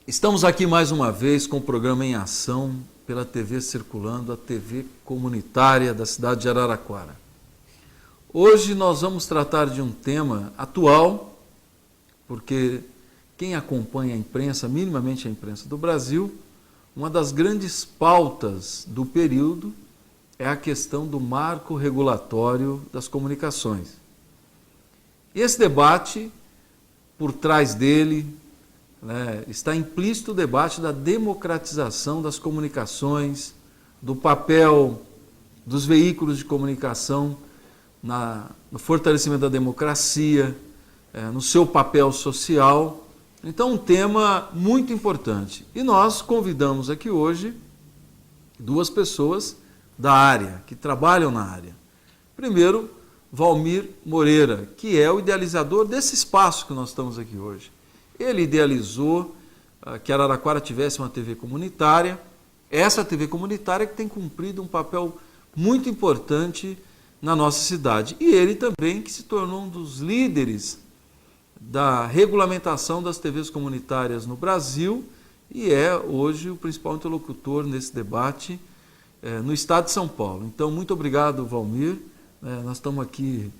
Estamos aqui mais uma vez com o programa em ação pela TV Circulando, a TV comunitária da cidade de Araraquara. Hoje nós vamos tratar de um tema atual, porque quem acompanha a imprensa, minimamente a imprensa do Brasil, uma das grandes pautas do período é a questão do marco regulatório das comunicações. Esse debate, por trás dele, está implícito o debate da democratização das comunicações, do papel dos veículos de comunicação no fortalecimento da democracia, no seu papel social. Então, um tema muito importante. E nós convidamos aqui hoje duas pessoas da área, que trabalham na área. Primeiro, Valmir Moreira, que é o idealizador desse espaço que nós estamos aqui hoje. Ele idealizou que Araraquara tivesse uma TV comunitária, essa TV comunitária que tem cumprido um papel muito importante na nossa cidade. E ele também que se tornou um dos líderes da regulamentação das TVs comunitárias no Brasil e é hoje o principal interlocutor nesse debate no estado de São Paulo. Então, muito obrigado, Valmir. Nós estamos aqui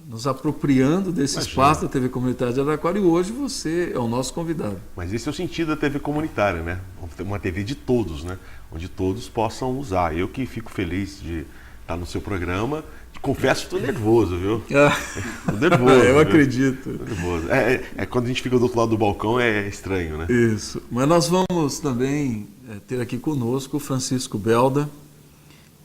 nos apropriando desse espaço da TV Comunitária de Araraquara e hoje você é o nosso convidado. Mas esse é o sentido da TV comunitária, né? Uma TV de todos, né? Onde todos possam usar. Eu que fico feliz de estar no seu programa. Confesso que estou nervoso, viu? Estou nervoso. Eu acredito. Estou nervoso. Quando a gente fica do outro lado do balcão é estranho, né? Isso. Mas nós vamos também ter aqui conosco o Francisco Belda,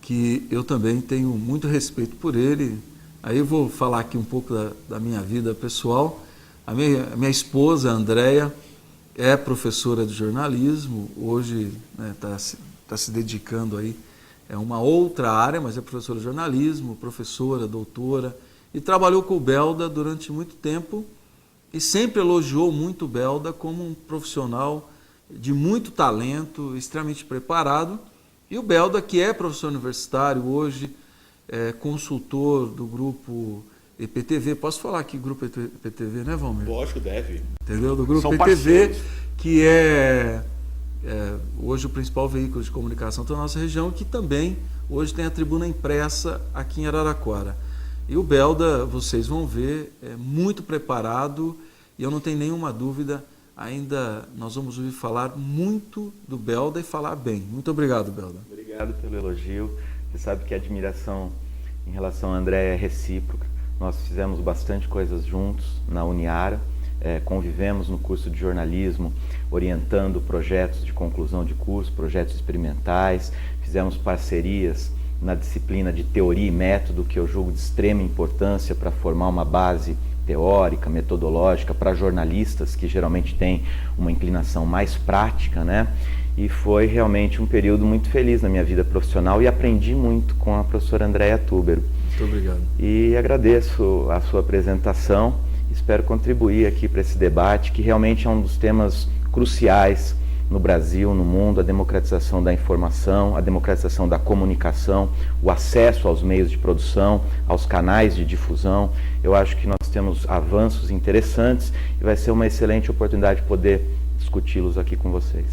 que eu também tenho muito respeito por ele. Aí eu vou falar aqui um pouco da minha vida pessoal. A minha esposa, a Andréia, é professora de jornalismo, hoje tá se dedicando aí a uma outra área, mas é professora de jornalismo, professora, doutora, e trabalhou com o Belda durante muito tempo e sempre elogiou muito o Belda como um profissional de muito talento, extremamente preparado. E o Belda, que é professor universitário hoje, é consultor do grupo EPTV. Posso falar aqui grupo EPTV, né, Valmir? Lógico, deve. Entendeu? Do grupo São EPTV, parceiros. que é hoje o principal veículo de comunicação da nossa região, que também hoje tem a tribuna impressa aqui em Araraquara. E o Belda, vocês vão ver, é muito preparado e eu não tenho nenhuma dúvida, ainda nós vamos ouvir falar muito do Belda e falar bem. Muito obrigado, Belda. Obrigado pelo elogio. Você sabe que a admiração em relação a André é recíproca. Nós fizemos bastante coisas juntos na Uniara, convivemos no curso de jornalismo, orientando projetos de conclusão de curso, projetos experimentais, fizemos parcerias na disciplina de teoria e método, que eu julgo de extrema importância para formar uma base teórica, metodológica para jornalistas que geralmente têm uma inclinação mais prática, né? E foi realmente um período muito feliz na minha vida profissional e aprendi muito com a professora Andréia Tubero. Muito obrigado. E agradeço a sua apresentação, espero contribuir aqui para esse debate, que realmente é um dos temas cruciais no Brasil, no mundo, a democratização da informação, a democratização da comunicação, o acesso aos meios de produção, aos canais de difusão. Eu acho que nós temos avanços interessantes e vai ser uma excelente oportunidade de poder discuti-los aqui com vocês.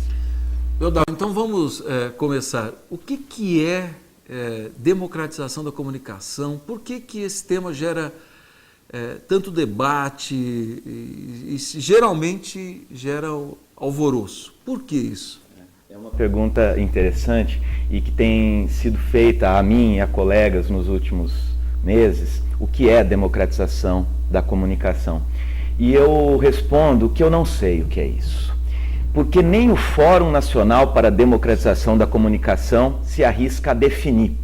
Então vamos começar. O que é democratização da comunicação? Por que esse tema gera tanto debate e geralmente gera alvoroço? Por que isso? É uma pergunta interessante e que tem sido feita a mim e a colegas nos últimos meses. O que é democratização da comunicação? E eu respondo que eu não sei o que é isso. Porque nem o Fórum Nacional para a Democratização da Comunicação se arrisca a definir.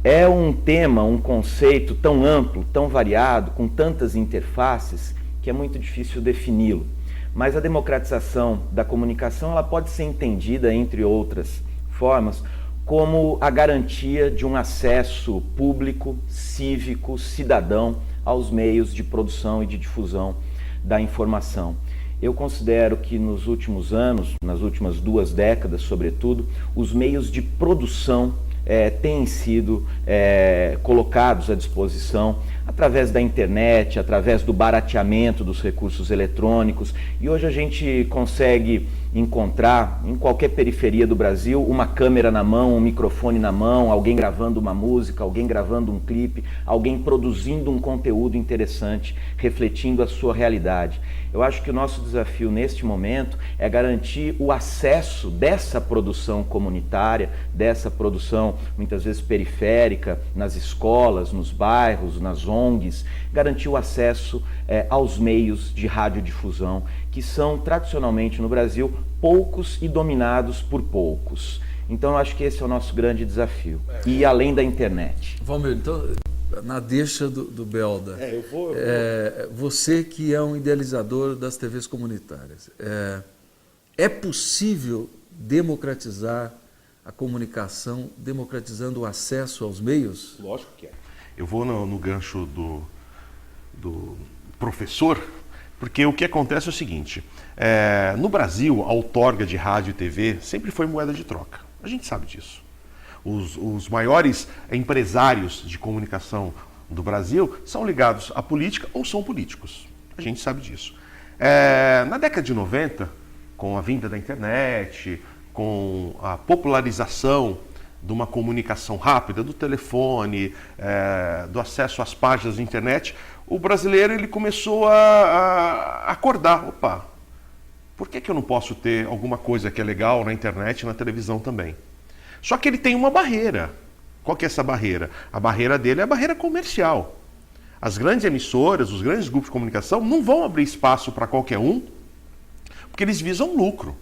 É um tema, um conceito tão amplo, tão variado, com tantas interfaces, que é muito difícil defini-lo. Mas a democratização da comunicação ela pode ser entendida, entre outras formas, como a garantia de um acesso público, cívico, cidadão aos meios de produção e de difusão da informação. Eu considero que nos últimos anos, nas últimas 2 décadas, sobretudo, os meios de produção têm sido colocados à disposição através da internet, através do barateamento dos recursos eletrônicos, e hoje a gente consegue encontrar em qualquer periferia do Brasil uma câmera na mão, um microfone na mão, alguém gravando uma música, alguém gravando um clipe, alguém produzindo um conteúdo interessante, refletindo a sua realidade. Eu acho que o nosso desafio neste momento é garantir o acesso dessa produção comunitária, dessa produção muitas vezes periférica, nas escolas, nos bairros, nas ONGs, garantir o acesso aos meios de radiodifusão, que são tradicionalmente no Brasil poucos e dominados por poucos. Então eu acho que esse é o nosso grande desafio, e além da internet. Valmir, então, na deixa do Belda, você que é um idealizador das TVs comunitárias, é possível democratizar a comunicação, democratizando o acesso aos meios? Lógico que é. Eu vou no gancho do professor, porque o que acontece é o seguinte, no Brasil a outorga de rádio e TV sempre foi moeda de troca, a gente sabe disso. Os maiores empresários de comunicação do Brasil são ligados à política ou são políticos, a gente sabe disso. Na década de 90, com a vinda da internet, com a popularização de uma comunicação rápida, do telefone, do acesso às páginas da internet, o brasileiro ele começou a acordar. Opa, por que eu não posso ter alguma coisa que é legal na internet e na televisão também? Só que ele tem uma barreira. Qual que é essa barreira? A barreira dele é a barreira comercial. As grandes emissoras, os grandes grupos de comunicação não vão abrir espaço para qualquer um, porque eles visam lucro.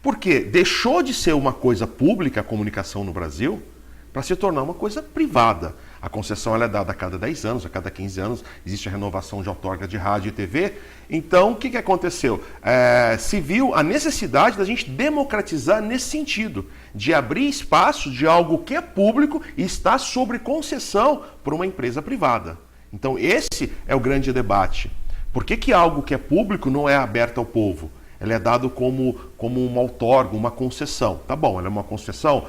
Porque deixou de ser uma coisa pública a comunicação no Brasil para se tornar uma coisa privada. A concessão ela é dada a cada 10 anos, a cada 15 anos, existe a renovação de outorga de rádio e TV. Então, o que aconteceu? Se viu a necessidade da gente democratizar nesse sentido, de abrir espaço de algo que é público e está sob concessão por uma empresa privada. Então, esse é o grande debate. Por que algo que é público não é aberto ao povo? Ela é dado como uma outorga, uma concessão. Tá bom, ela é uma concessão,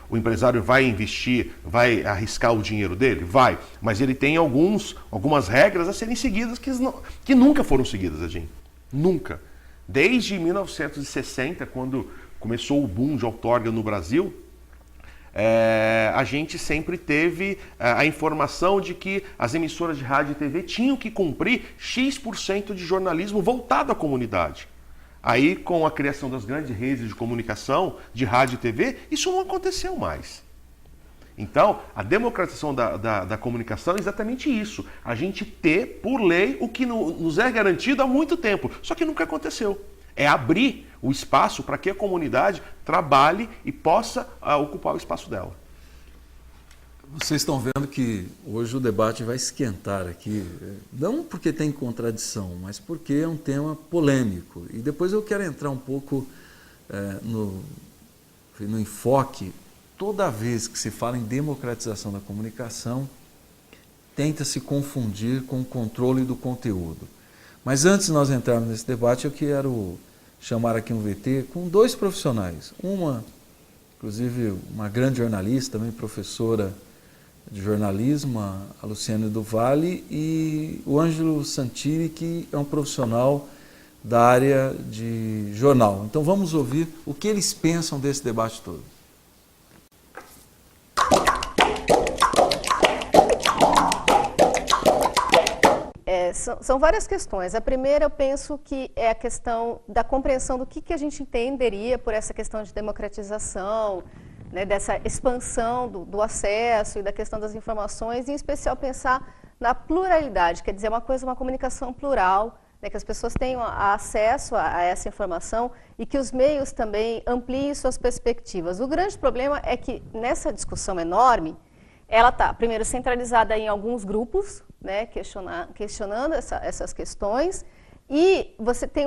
o empresário vai investir, vai arriscar o dinheiro dele? Vai, mas ele tem algumas regras a serem seguidas que nunca foram seguidas, gente. Nunca. Desde 1960, quando começou o boom de outorga no Brasil, a gente sempre teve a informação de que as emissoras de rádio e TV tinham que cumprir X% de jornalismo voltado à comunidade. Aí, com a criação das grandes redes de comunicação, de rádio e TV, isso não aconteceu mais. Então, a democratização da comunicação é exatamente isso. A gente ter, por lei, o que nos é garantido há muito tempo, só que nunca aconteceu. É abrir o espaço para que a comunidade trabalhe e possa ocupar o espaço dela. Vocês estão vendo que hoje o debate vai esquentar aqui, não porque tem contradição, mas porque é um tema polêmico. E depois eu quero entrar um pouco no enfoque. Toda vez que se fala em democratização da comunicação, tenta-se confundir com o controle do conteúdo. Mas antes de nós entrarmos nesse debate, eu quero chamar aqui um VT com dois profissionais. Uma, inclusive, uma grande jornalista, também professora de jornalismo, a Luciane do Vale, e o Ângelo Santini, que é um profissional da área de jornal. Então vamos ouvir o que eles pensam desse debate todo. São várias questões. A primeira, eu penso que é a questão da compreensão do que a gente entenderia por essa questão de democratização, né, dessa expansão do acesso e da questão das informações, e em especial pensar na pluralidade, quer dizer, uma comunicação plural, né, que as pessoas tenham acesso a essa informação e que os meios também ampliem suas perspectivas. O grande problema é que nessa discussão enorme, ela está, primeiro, centralizada em alguns grupos, né, questionando essas questões, e você tem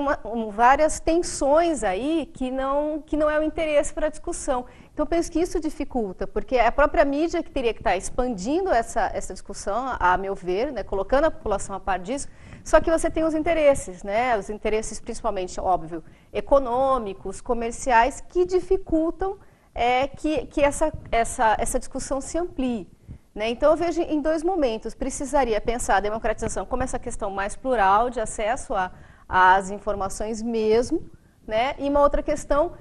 várias tensões aí que não é o interesse para a discussão. Então, eu penso que isso dificulta, porque é a própria mídia que teria que estar expandindo essa discussão, a meu ver, né, colocando a população a par disso, só que você tem os interesses, né, os interesses principalmente, óbvio, econômicos, comerciais, que dificultam que essa discussão se amplie. Né? Então, eu vejo em dois momentos. Precisaria pensar a democratização como essa questão mais plural de acesso às informações mesmo, né? E uma outra questão,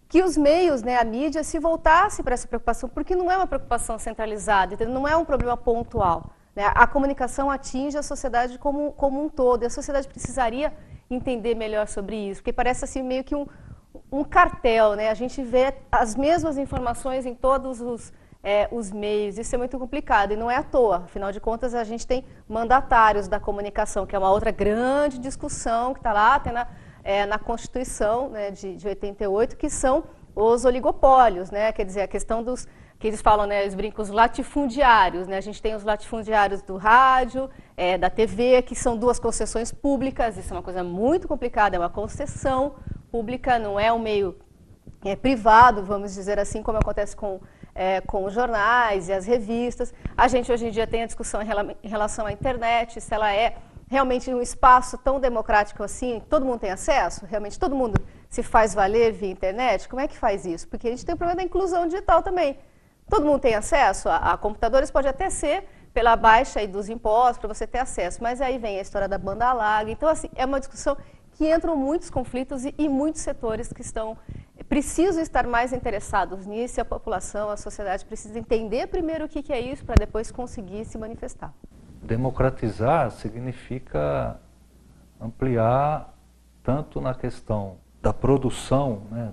que os meios, né, a mídia, se voltasse para essa preocupação, porque não é uma preocupação centralizada, entendeu? Não é um problema pontual. Né? A comunicação atinge a sociedade como um todo, e a sociedade precisaria entender melhor sobre isso, porque parece assim meio que um cartel, né? A gente vê as mesmas informações em todos os meios, isso é muito complicado, e não é à toa, afinal de contas a gente tem mandatários da comunicação, que é uma outra grande discussão que está lá até na Constituição, né, de 88, que são os oligopólios, né? Quer dizer, a questão dos, que eles falam, né, os brincos latifundiários, né? A gente tem os latifundiários do rádio, da TV, que são duas concessões públicas, isso é uma coisa muito complicada, é uma concessão pública, não é um meio privado, vamos dizer assim, como acontece com os jornais e as revistas. A gente hoje em dia tem a discussão em relação à internet, se ela é realmente um espaço tão democrático assim, todo mundo tem acesso? Realmente todo mundo se faz valer via internet? Como é que faz isso? Porque a gente tem o problema da inclusão digital também. Todo mundo tem acesso a computadores, pode até ser pela baixa aí dos impostos, para você ter acesso, mas aí vem a história da banda larga. Então, assim, é uma discussão que entram muitos conflitos e muitos setores que precisam estar mais interessados nisso, e a população, a sociedade precisa entender primeiro o que é isso, para depois conseguir se manifestar. Democratizar significa ampliar tanto na questão da produção, né,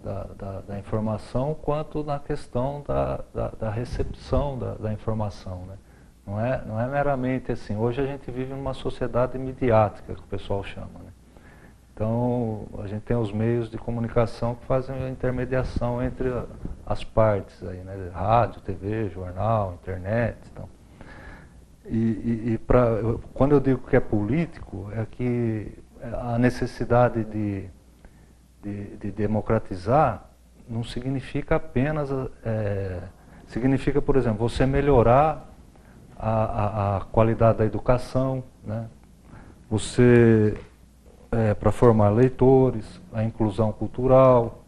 da informação, quanto na questão da recepção da informação. Né? Não é meramente assim. Hoje a gente vive numa sociedade midiática, que o pessoal chama. Né? Então, a gente tem os meios de comunicação que fazem a intermediação entre as partes, aí, né? Rádio, TV, jornal, internet. Então. Quando eu digo que é político, é que a necessidade de democratizar não significa apenas... significa, por exemplo, você melhorar a qualidade da educação, né? Você... para formar leitores, a inclusão cultural,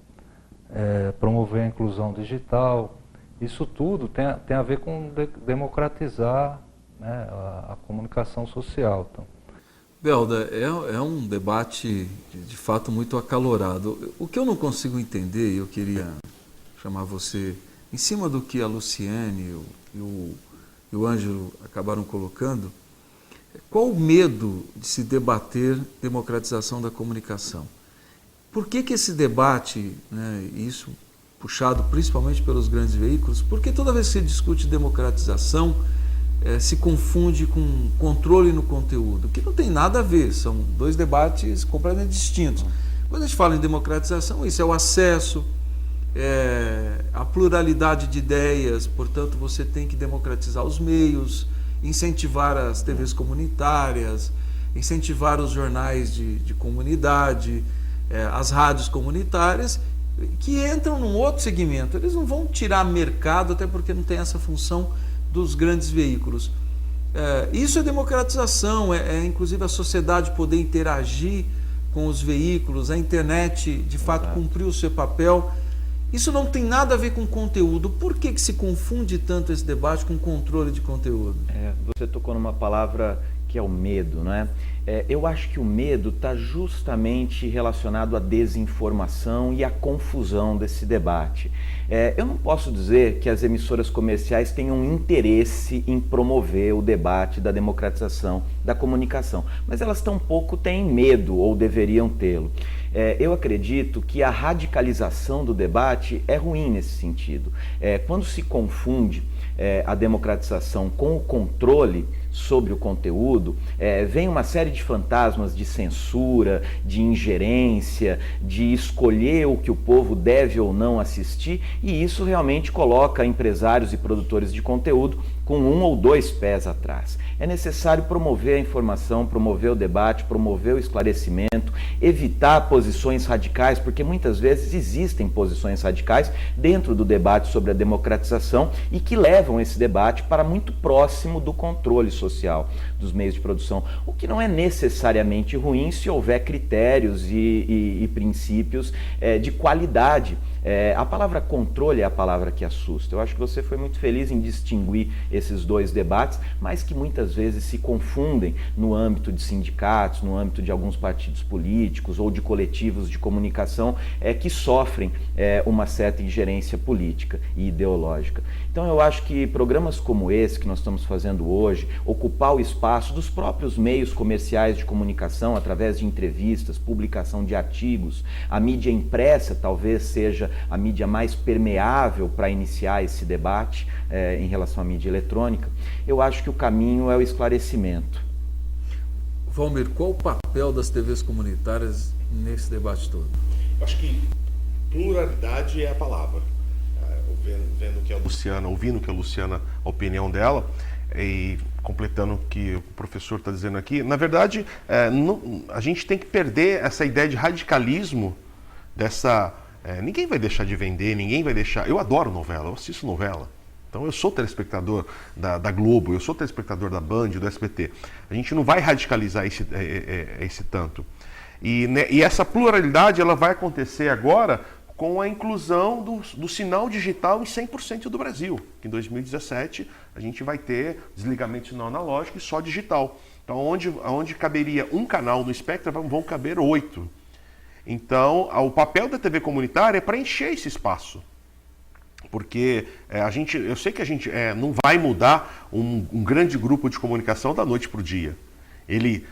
promover a inclusão digital. Isso tudo tem a ver com democratizar, né, a comunicação social. Então. Belda, é um debate de fato muito acalorado. O que eu não consigo entender, e eu queria chamar você, em cima do que a Luciane e o Ângelo acabaram colocando, qual o medo de se debater democratização da comunicação? Por que esse debate, né, isso puxado principalmente pelos grandes veículos, porque toda vez que se discute democratização, se confunde com controle no conteúdo, que não tem nada a ver, são dois debates completamente distintos. Quando a gente fala em democratização, isso é o acesso, a pluralidade de ideias, portanto você tem que democratizar os meios, incentivar as TVs comunitárias, incentivar os jornais de comunidade, as rádios comunitárias, que entram num outro segmento. Eles não vão tirar mercado, até porque não tem essa função dos grandes veículos. Isso é democratização, inclusive a sociedade poder interagir com os veículos, a internet de fato cumprir o seu papel. Isso não tem nada a ver com conteúdo. Por que se confunde tanto esse debate com controle de conteúdo? Você tocou numa palavra que é o medo, não é? Eu acho que o medo está justamente relacionado à desinformação e à confusão desse debate. Eu não posso dizer que as emissoras comerciais tenham interesse em promover o debate da democratização da comunicação, mas elas tampouco têm medo, ou deveriam tê-lo. Eu acredito que a radicalização do debate é ruim nesse sentido. Quando se confunde a democratização com o controle sobre o conteúdo, vem uma série de fantasmas de censura, de ingerência, de escolher o que o povo deve ou não assistir, e isso realmente coloca empresários e produtores de conteúdo com 1 ou 2 pés atrás. É necessário promover a informação, promover o debate, promover o esclarecimento, evitar posições radicais, porque muitas vezes existem posições radicais dentro do debate sobre a democratização e que levam esse debate para muito próximo do controle social dos meios de produção, o que não é necessariamente ruim se houver critérios e princípios de qualidade. A palavra controle é a palavra que assusta. Eu acho que você foi muito feliz em distinguir esses dois debates, mas que muitas vezes se confundem no âmbito de sindicatos, no âmbito de alguns partidos políticos ou de coletivos de comunicação que sofrem uma certa ingerência política e ideológica. Então eu acho que programas como esse que nós estamos fazendo hoje, ocupar o espaço dos próprios meios comerciais de comunicação através de entrevistas, publicação de artigos, a mídia impressa talvez seja a mídia mais permeável para iniciar esse debate em relação à mídia eletrônica, eu acho que o caminho é o esclarecimento. Valmir, qual o papel das TVs comunitárias nesse debate todo? Eu acho que pluralidade é a palavra. Ouvindo que a Luciana, a opinião dela, e completando o que o professor está dizendo aqui, na verdade, a gente tem que perder essa ideia de radicalismo dessa... ninguém vai deixar de vender, ninguém vai deixar... Eu adoro novela, eu assisto novela. Então eu sou telespectador da Globo, eu sou telespectador da Band, do SBT. A gente não vai radicalizar esse tanto. E essa pluralidade ela vai acontecer agora com a inclusão do sinal digital em 100% do Brasil. Em 2017 a gente vai ter desligamento de sinal analógico e só digital. Então onde caberia um canal no espectro vão caber 8. Então o papel da TV comunitária é preencher esse espaço. Porque eu sei que a gente não vai mudar um grande grupo de comunicação da noite para o dia. Ele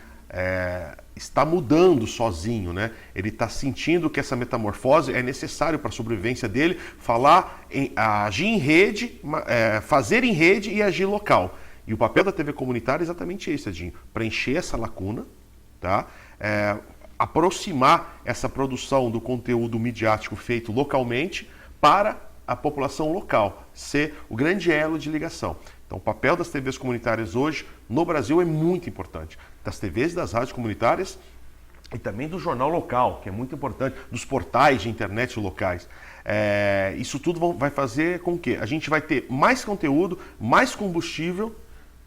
está mudando sozinho, né? Ele está sentindo que essa metamorfose é necessário para a sobrevivência dele, agir em rede, fazer em rede e agir local. E o papel da TV comunitária é exatamente esse, Edinho, preencher essa lacuna, tá? Aproximar essa produção do conteúdo midiático feito localmente para a população local, ser o grande elo de ligação. Então o papel das TVs comunitárias hoje no Brasil é muito importante. Das TVs e das rádios comunitárias e também do jornal local, que é muito importante, dos portais de internet locais. Isso tudo vai fazer com que a gente vai ter mais conteúdo, mais combustível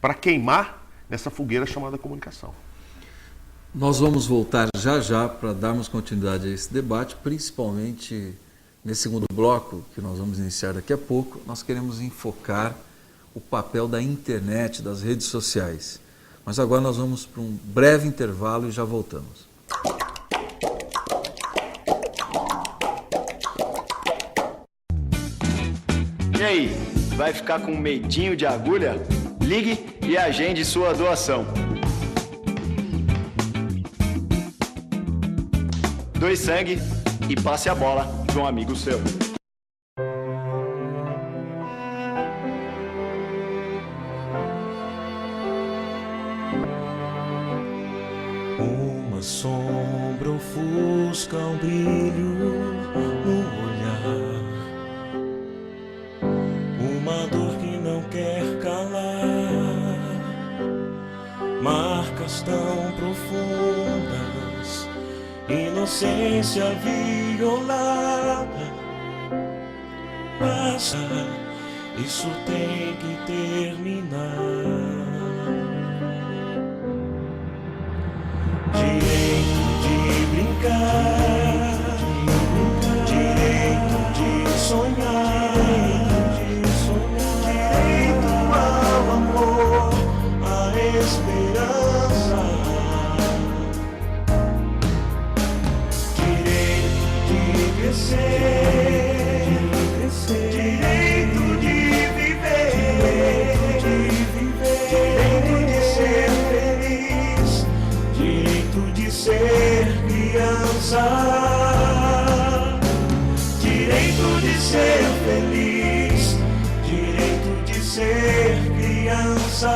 para queimar nessa fogueira chamada comunicação. Nós vamos voltar já para darmos continuidade a esse debate, principalmente nesse segundo bloco, que nós vamos iniciar daqui a pouco. Nós queremos enfocar o papel da internet, das redes sociais. Mas agora nós vamos para um breve intervalo e já voltamos. E aí, vai ficar com medinho de agulha? Ligue e agende sua doação. Doe sangue e passe a bola para um amigo seu. Uma sombra ofusca um brilho no olhar, uma dor que não quer calar, marcas tão profundas, inocência violada. Passa, isso tem que terminar. Direito de brincar, direito de sonhar, direito ao amor, à esperança, direito de crescer, direito de viver, direito de ser feliz, direito de ser criança, direito de ser feliz, direito de ser criança.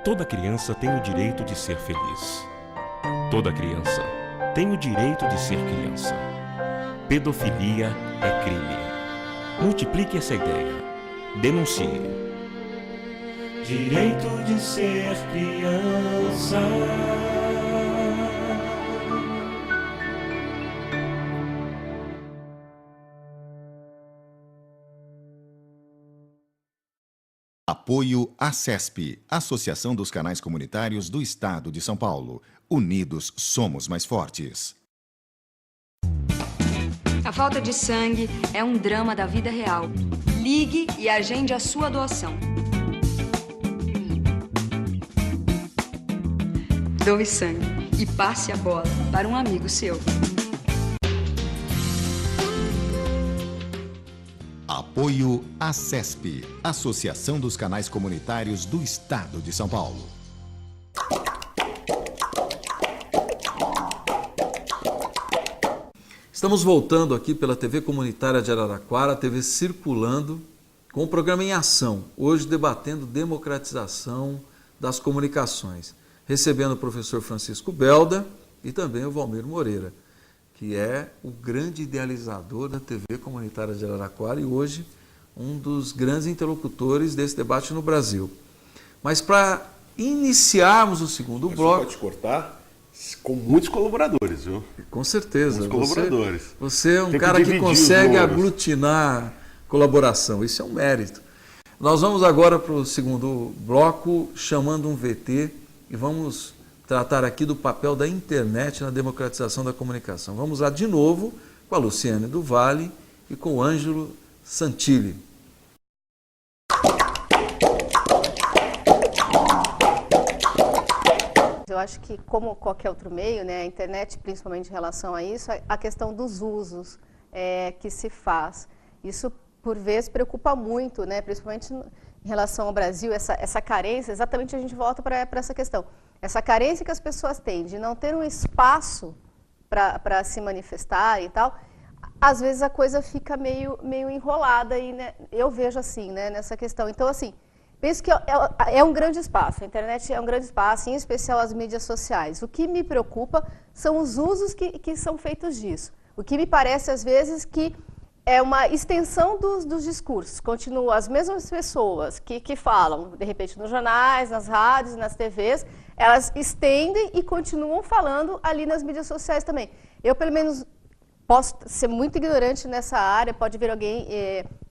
Toda criança tem o direito de ser feliz. Toda criança tem o direito de ser criança. Pedofilia é crime. Multiplique essa ideia. Denuncie. Direito de ser criança. Apoio ACESP, Associação dos Canais Comunitários do Estado de São Paulo. Unidos somos mais fortes. A falta de sangue é um drama da vida real. Ligue e agende a sua doação. Doe sangue e passe a bola para um amigo seu. Apoio ACESP, Associação dos Canais Comunitários do Estado de São Paulo. Estamos voltando aqui pela TV Comunitária de Araraquara, TV Circulando, com o programa Em Ação, hoje debatendo democratização das comunicações, recebendo o professor Francisco Belda e também o Valmir Moreira, que é o grande idealizador da TV Comunitária de Araraquara e hoje um dos grandes interlocutores desse debate no Brasil. Mas para iniciarmos o segundo bloco... Pode cortar? Com muitos colaboradores, viu? Com certeza. Muitos colaboradores. Você é um cara que consegue aglutinar colaboração, isso é um mérito. Nós vamos agora para o segundo bloco, chamando um VT, e vamos tratar aqui do papel da internet na democratização da comunicação. Vamos lá de novo com a Luciane do Vale e com o Ângelo Santilli. Eu acho que, como qualquer outro meio, né, a internet, principalmente em relação a isso, a questão dos usos que se faz. Isso, por vezes, preocupa muito, né, principalmente em relação ao Brasil, essa carência, exatamente a gente volta para essa questão. Essa carência que as pessoas têm de não ter um espaço para se manifestar e tal, às vezes a coisa fica meio enrolada, e, né, eu vejo assim, né, nessa questão. Então, assim, penso que é um grande espaço, a internet é um grande espaço, em especial as mídias sociais. O que me preocupa são os usos que são feitos disso. O que me parece, às vezes, que é uma extensão dos discursos. Continuam as mesmas pessoas que falam, de repente, nos jornais, nas rádios, nas TVs, elas estendem e continuam falando ali nas mídias sociais também. Eu, pelo menos, posso ser muito ignorante nessa área, pode vir alguém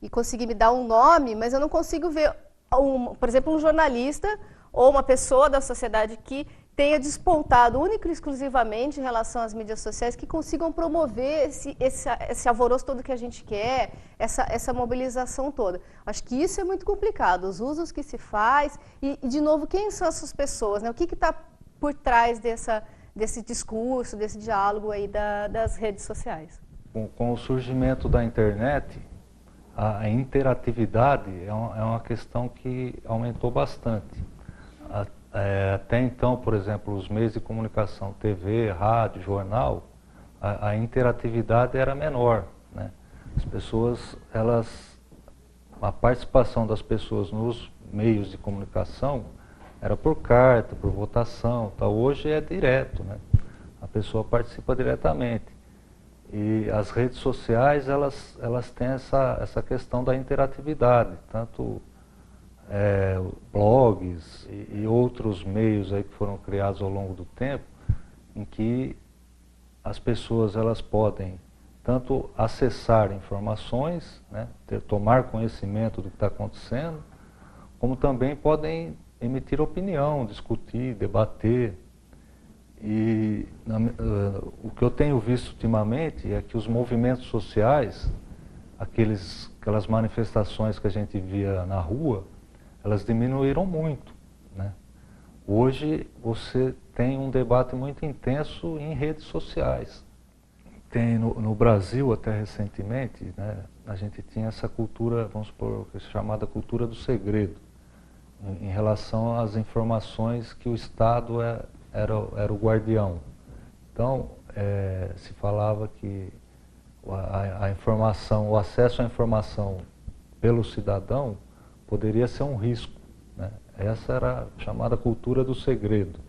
e conseguir me dar um nome, mas eu não consigo ver, por exemplo, um jornalista ou uma pessoa da sociedade que tenha despontado único e exclusivamente em relação às mídias sociais, que consigam promover esse alvoroço todo que a gente quer, essa mobilização toda. Acho que isso é muito complicado, os usos que se faz e de novo, quem são essas pessoas, né? O que está por trás desse discurso, desse diálogo aí das redes sociais? Com o surgimento da internet, a interatividade é uma questão que aumentou bastante. Até então, por exemplo, os meios de comunicação, TV, rádio, jornal, a interatividade era menor, né? As pessoas, a participação das pessoas nos meios de comunicação era por carta, por votação, tá? Hoje é direto, né? A pessoa participa diretamente. E as redes sociais, elas têm essa questão da interatividade, tanto blogs e outros meios aí que foram criados ao longo do tempo, em que as pessoas elas podem tanto acessar informações, né, tomar conhecimento do que está acontecendo, como também podem emitir opinião, discutir, debater. E o que eu tenho visto ultimamente é que os movimentos sociais, aquelas manifestações que a gente via na rua, elas diminuíram muito, né? Hoje você tem um debate muito intenso em redes sociais. Tem no Brasil, até recentemente, né, a gente tinha essa cultura, vamos supor, chamada cultura do segredo, em relação às informações que o Estado era o guardião. Então, se falava que a informação, o acesso à informação pelo cidadão poderia ser um risco, né? Essa era a chamada cultura do segredo.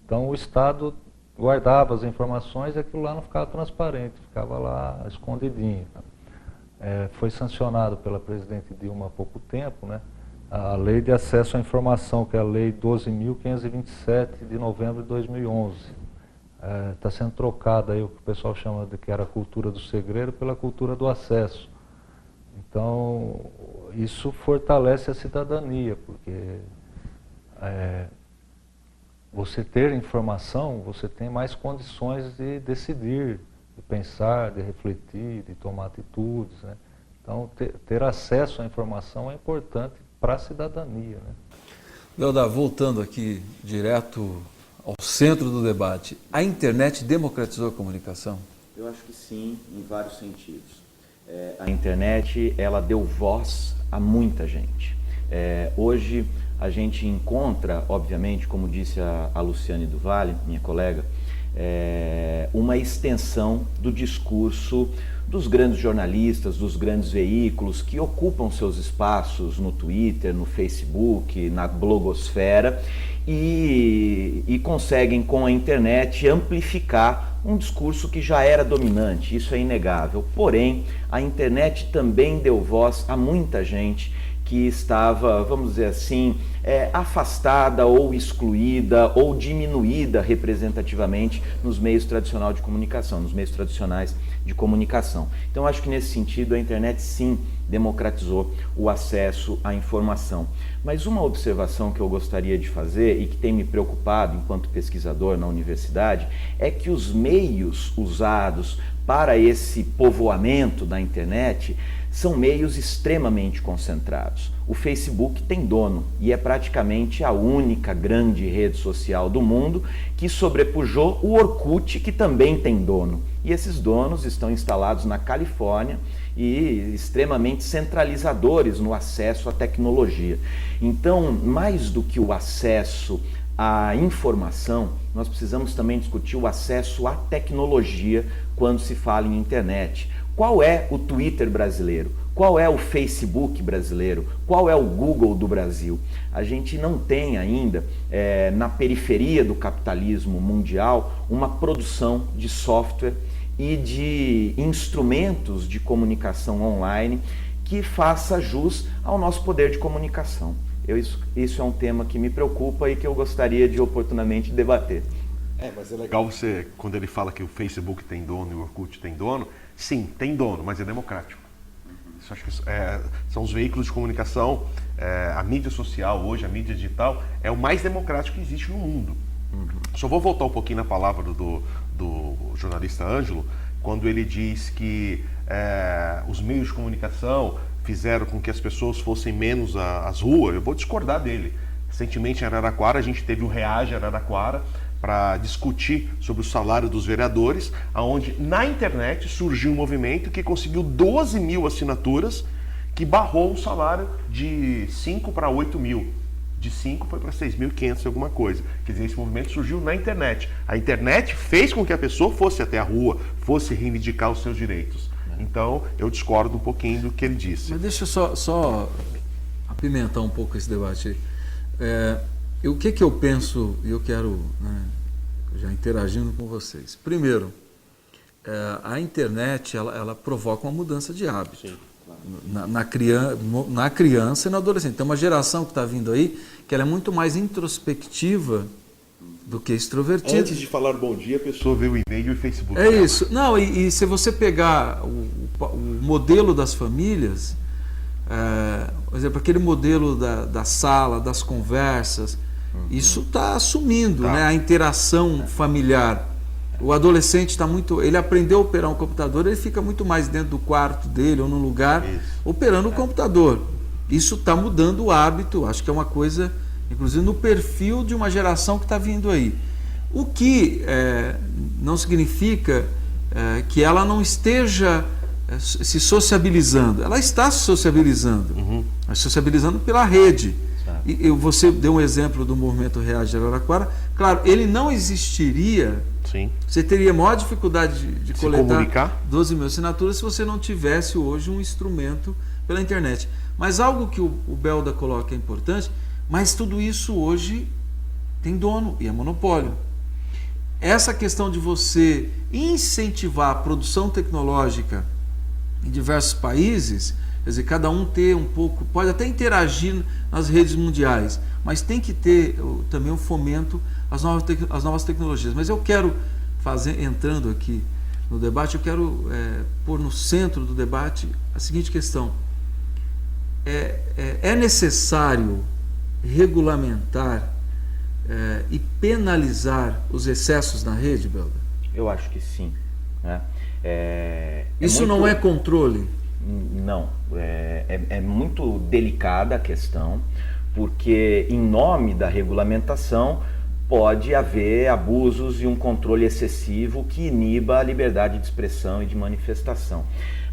Então o Estado guardava as informações e aquilo lá não ficava transparente, ficava lá escondidinho. Foi sancionado pela presidente Dilma há pouco tempo, né, a Lei de Acesso à Informação, que é a Lei 12.527 de novembro de 2011. Está sendo trocada aí o que o pessoal chama de que era a cultura do segredo pela cultura do acesso. Então, isso fortalece a cidadania, porque você ter informação, você tem mais condições de decidir, de pensar, de refletir, de tomar atitudes, né? Então, ter acesso à informação é importante para a cidadania, né? Belda, voltando aqui direto ao centro do debate, a internet democratizou a comunicação? Eu acho que sim, em vários sentidos. A internet, ela deu voz a muita gente. Hoje a gente encontra, obviamente, como disse a Luciane do Vale, minha colega, uma extensão do discurso dos grandes jornalistas, dos grandes veículos que ocupam seus espaços no Twitter, no Facebook, na blogosfera e conseguem com a internet amplificar um discurso que já era dominante, isso é inegável. Porém, a internet também deu voz a muita gente que estava, vamos dizer assim, afastada ou excluída ou diminuída representativamente nos meios tradicionais de comunicação, nos meios tradicionais de comunicação. Então, acho que nesse sentido a internet sim democratizou o acesso à informação. Mas uma observação que eu gostaria de fazer e que tem me preocupado enquanto pesquisador na universidade é que os meios usados para esse povoamento da internet são meios extremamente concentrados. O Facebook tem dono e é praticamente a única grande rede social do mundo que sobrepujou o Orkut, que também tem dono. E esses donos estão instalados na Califórnia e extremamente centralizadores no acesso à tecnologia. Então, mais do que o acesso à informação, nós precisamos também discutir o acesso à tecnologia quando se fala em internet. Qual é o Twitter brasileiro? Qual é o Facebook brasileiro? Qual é o Google do Brasil? A gente não tem ainda, na periferia do capitalismo mundial, uma produção de software e de instrumentos de comunicação online que faça jus ao nosso poder de comunicação. Isso é um tema que me preocupa e que eu gostaria de oportunamente debater. Mas é legal você, quando ele fala que o Facebook tem dono e o Orkut tem dono, sim, tem dono, mas é democrático. Isso acho que são os veículos de comunicação, a mídia social hoje, a mídia digital, é o mais democrático que existe no mundo. Só vou voltar um pouquinho na palavra do jornalista Ângelo, quando ele diz que os meios de comunicação fizeram com que as pessoas fossem menos às ruas. Eu vou discordar dele. Recentemente em Araraquara, a gente teve o Reage Araraquara para discutir sobre o salário dos vereadores, onde na internet surgiu um movimento que conseguiu 12 mil assinaturas, que barrou um salário de 5 para 8 mil. De 5 foi para 6.500 e alguma coisa. Quer dizer, esse movimento surgiu na internet. A internet fez com que a pessoa fosse até a rua, fosse reivindicar os seus direitos. Então, eu discordo um pouquinho do que ele disse. Mas deixa eu só apimentar um pouco esse debate aí. O que eu penso, e eu quero, já interagindo com vocês. Primeiro, a internet ela provoca uma mudança de hábito. Sim. Na criança e no adolescente. Tem uma geração que está vindo aí que ela é muito mais introspectiva do que extrovertida. Antes de falar bom dia, a pessoa vê o e-mail e o Facebook. É isso. Não, e se você pegar o modelo das famílias, por exemplo, aquele modelo da sala, das conversas, isso está sumindo, né? A interação familiar. O adolescente está muito... Ele aprendeu a operar um computador, ele fica muito mais dentro do quarto dele ou num lugar operando o computador. Isso está mudando o hábito, acho que é uma coisa, inclusive no perfil de uma geração que está vindo aí. O que não significa que ela não esteja se sociabilizando. Ela está se sociabilizando, mas sociabilizando pela rede. E você deu um exemplo do movimento Reage Araraquara. Claro, ele não existiria... Sim. Você teria maior dificuldade de coletar 12 mil assinaturas se você não tivesse hoje um instrumento pela internet. Mas algo que o Belda coloca é importante, mas tudo isso hoje tem dono e é monopólio. Essa questão de você incentivar a produção tecnológica em diversos países, quer dizer, cada um ter um pouco, pode até interagir nas redes mundiais, mas tem que ter também um fomento às novas tecnologias. Mas eu quero entrando aqui no debate, eu quero pôr no centro do debate a seguinte questão. é necessário regulamentar e penalizar os excessos na rede, Belda? Eu acho que sim, né? Isso não é controle? Não, é muito delicada a questão, porque em nome da regulamentação pode haver abusos e um controle excessivo que iniba a liberdade de expressão e de manifestação.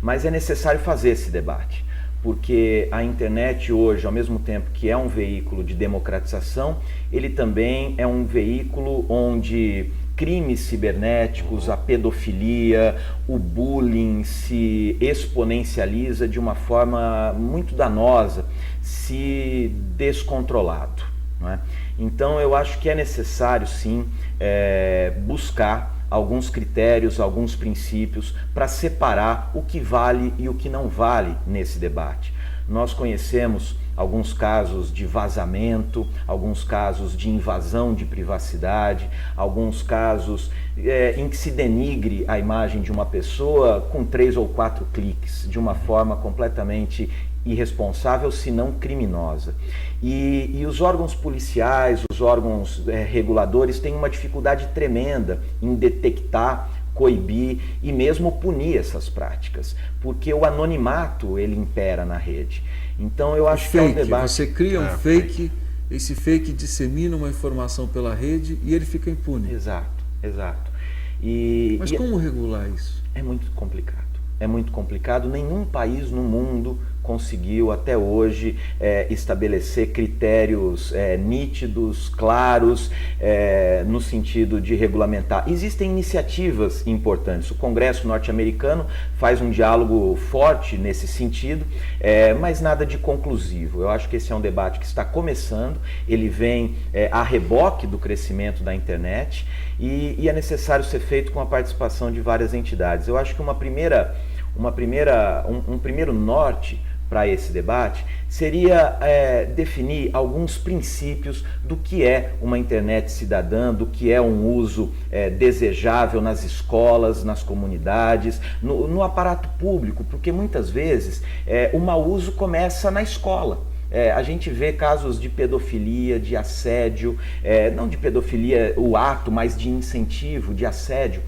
Mas é necessário fazer esse debate, porque a internet hoje, ao mesmo tempo que é um veículo de democratização, ele também é um veículo onde crimes cibernéticos, a pedofilia, o bullying se exponencializa de uma forma muito danosa, se descontrolado, não é? Então eu acho que é necessário sim buscar alguns critérios, alguns princípios para separar o que vale e o que não vale nesse debate. Nós conhecemos alguns casos de vazamento, alguns casos de invasão de privacidade, alguns casos em que se denigre a imagem de uma pessoa com 3 ou 4 cliques, de uma forma completamente irresponsável, se não criminosa. E os órgãos policiais, os órgãos reguladores têm uma dificuldade tremenda em detectar, coibir e mesmo punir essas práticas, porque o anonimato ele impera na rede. Então eu acho que é um debate... Você cria um fake, esse fake dissemina uma informação pela rede e ele fica impune. Exato. Mas como regular isso? É muito complicado. É muito complicado. Nenhum país no mundo conseguiu até hoje estabelecer critérios nítidos, claros, no sentido de regulamentar. Existem iniciativas importantes. O Congresso norte-americano faz um diálogo forte nesse sentido, mas nada de conclusivo. Eu acho que esse é um debate que está começando, ele vem a reboque do crescimento da internet e é necessário ser feito com a participação de várias entidades. Eu acho que um primeiro norte para esse debate seria definir alguns princípios do que é uma internet cidadã, do que é um uso desejável nas escolas, nas comunidades, no aparato público, porque muitas vezes o mau uso começa na escola. A gente vê casos de pedofilia, de assédio, não de pedofilia o ato, mas de incentivo, de assédio,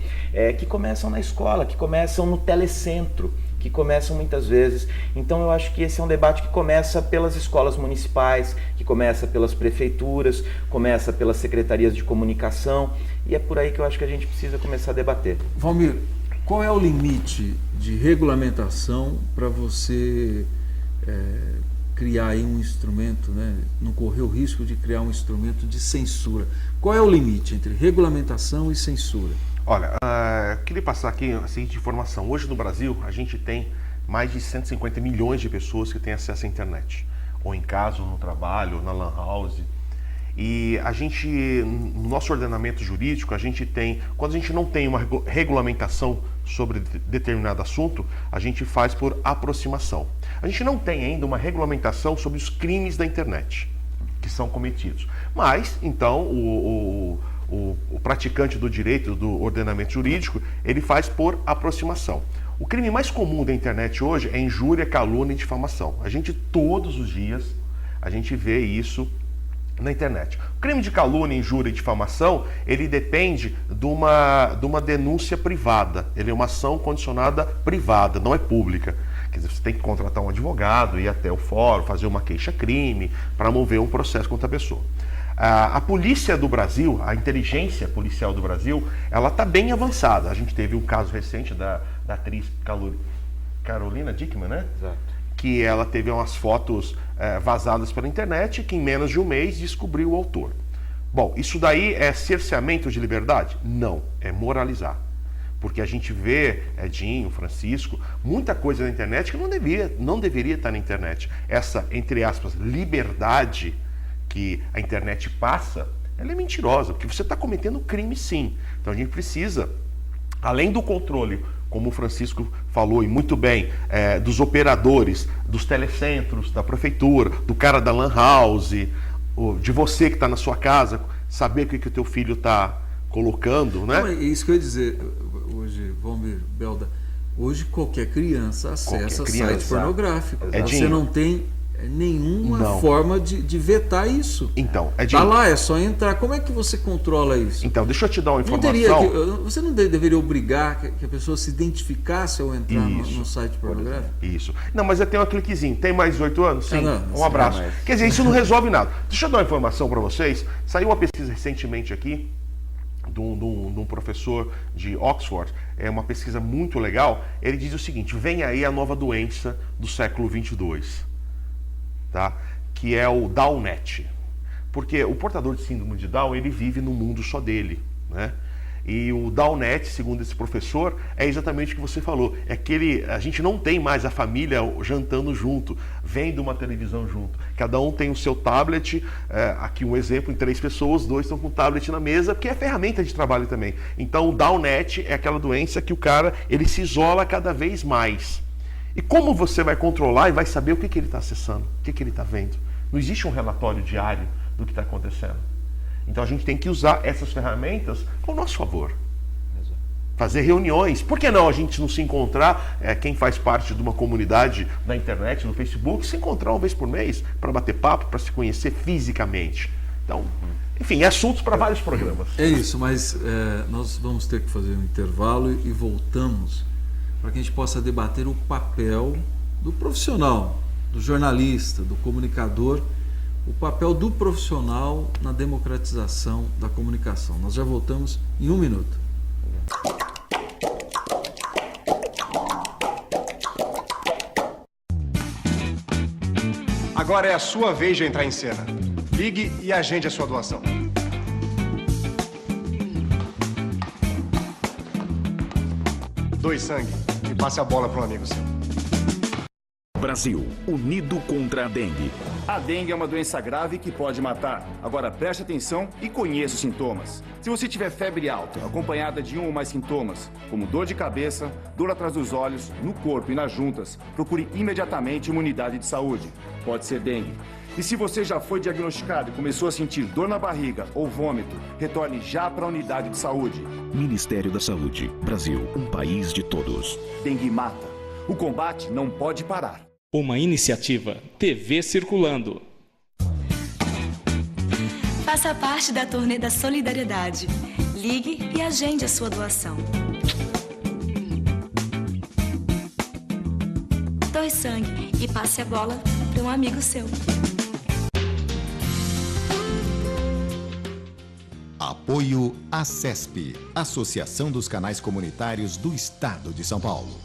que começam na escola, que começam no telecentro, que começam muitas vezes. Então eu acho que esse é um debate que começa pelas escolas municipais, que começa pelas prefeituras, começa pelas secretarias de comunicação, e é por aí que eu acho que a gente precisa começar a debater. Valmir, qual é o limite de regulamentação para você criar aí um instrumento, né? Não correr o risco de criar um instrumento de censura? Qual é o limite entre regulamentação e censura? Olha, eu queria passar aqui a seguinte informação. Hoje no Brasil, a gente tem mais de 150 milhões de pessoas que têm acesso à internet. Ou em casa, ou no trabalho, ou na lan house. E a gente, no nosso ordenamento jurídico, a gente tem, quando a gente não tem uma regulamentação sobre determinado assunto, a gente faz por aproximação. A gente não tem ainda uma regulamentação sobre os crimes da internet que são cometidos. Mas, então, o praticante do direito, do ordenamento jurídico, ele faz por aproximação. O crime mais comum da internet hoje é injúria, calúnia e difamação. A gente, todos os dias, a gente vê isso na internet. O crime de calúnia, injúria e difamação, ele depende de uma denúncia privada. Ele é uma ação condicionada privada, não é pública. Quer dizer, você tem que contratar um advogado, ir até o fórum, fazer uma queixa-crime para mover um processo contra a pessoa. A polícia do Brasil, a inteligência policial do Brasil, ela está bem avançada. A gente teve um caso recente da atriz Carolina Dickmann, né? Exato. Que ela teve umas fotos vazadas pela internet, que em menos de um mês descobriu o autor. Bom, isso daí é cerceamento de liberdade? Não, é moralizar. Porque a gente vê, Edinho, Francisco, muita coisa na internet que não deveria estar na internet. Essa, entre aspas, liberdade que a internet passa, ela é mentirosa, porque você está cometendo crime sim. Então a gente precisa, além do controle, como o Francisco falou e muito bem, dos operadores, dos telecentros, da prefeitura, do cara da lan house, de você que está na sua casa, saber o que o teu filho está colocando, né? Não, é isso que eu ia dizer hoje, Valmir, Belda, hoje qualquer criança acessa site pornográfico. Você não tem nenhuma forma de vetar isso. Então, tá lá, é só entrar. Como é que você controla isso? Então, deixa eu te dar uma informação. Você não deveria obrigar que a pessoa se identificasse ao entrar no site pornográfico? Isso. Não, mas tem um cliquezinho. Tem mais 18 anos? Sim. Um abraço. Mas... Quer dizer, isso não resolve nada. Deixa eu dar uma informação para vocês. Saiu uma pesquisa recentemente aqui de um professor de Oxford, é uma pesquisa muito legal. Ele diz o seguinte: vem aí a nova doença do século 22, tá? Que é o Downnet. Porque o portador de síndrome de Down, ele vive no mundo só dele, né? E o Downnet, segundo esse professor, é exatamente o que você falou. É que a gente não tem mais a família jantando junto, vendo uma televisão junto. Cada um tem o seu tablet, aqui um exemplo, em 3 pessoas, 2 estão com o tablet na mesa, porque é ferramenta de trabalho também. Então o Downnet é aquela doença que o cara, ele se isola cada vez mais. E como você vai controlar e vai saber o que ele está acessando, o que ele está vendo? Não existe um relatório diário do que está acontecendo. Então a gente tem que usar essas ferramentas ao nosso favor. Fazer reuniões. Por que não a gente não se encontrar, quem faz parte de uma comunidade na internet, no Facebook, se encontrar uma vez por mês para bater papo, para se conhecer fisicamente? Então, enfim, assuntos para vários programas. É isso, mas nós vamos ter que fazer um intervalo e voltamos para que a gente possa debater o papel do profissional, do jornalista, do comunicador, o papel do profissional na democratização da comunicação. Nós já voltamos em 1 minuto. Agora é a sua vez de entrar em cena. Ligue e agende a sua doação. Doe sangue e passe a bola para um amigo seu. Brasil, unido contra a dengue. A dengue é uma doença grave que pode matar. Agora preste atenção e conheça os sintomas. Se você tiver febre alta, acompanhada de um ou mais sintomas, como dor de cabeça, dor atrás dos olhos, no corpo e nas juntas, procure imediatamente uma unidade de saúde. Pode ser dengue. E se você já foi diagnosticado e começou a sentir dor na barriga ou vômito, retorne já para a unidade de saúde. Ministério da Saúde. Brasil, um país de todos. Dengue mata. O combate não pode parar. Uma iniciativa TV Circulando. Faça parte da turnê da solidariedade. Ligue e agende a sua doação. Doe sangue e passe a bola para um amigo seu. Apoio ACESP, Associação dos Canais Comunitários do Estado de São Paulo.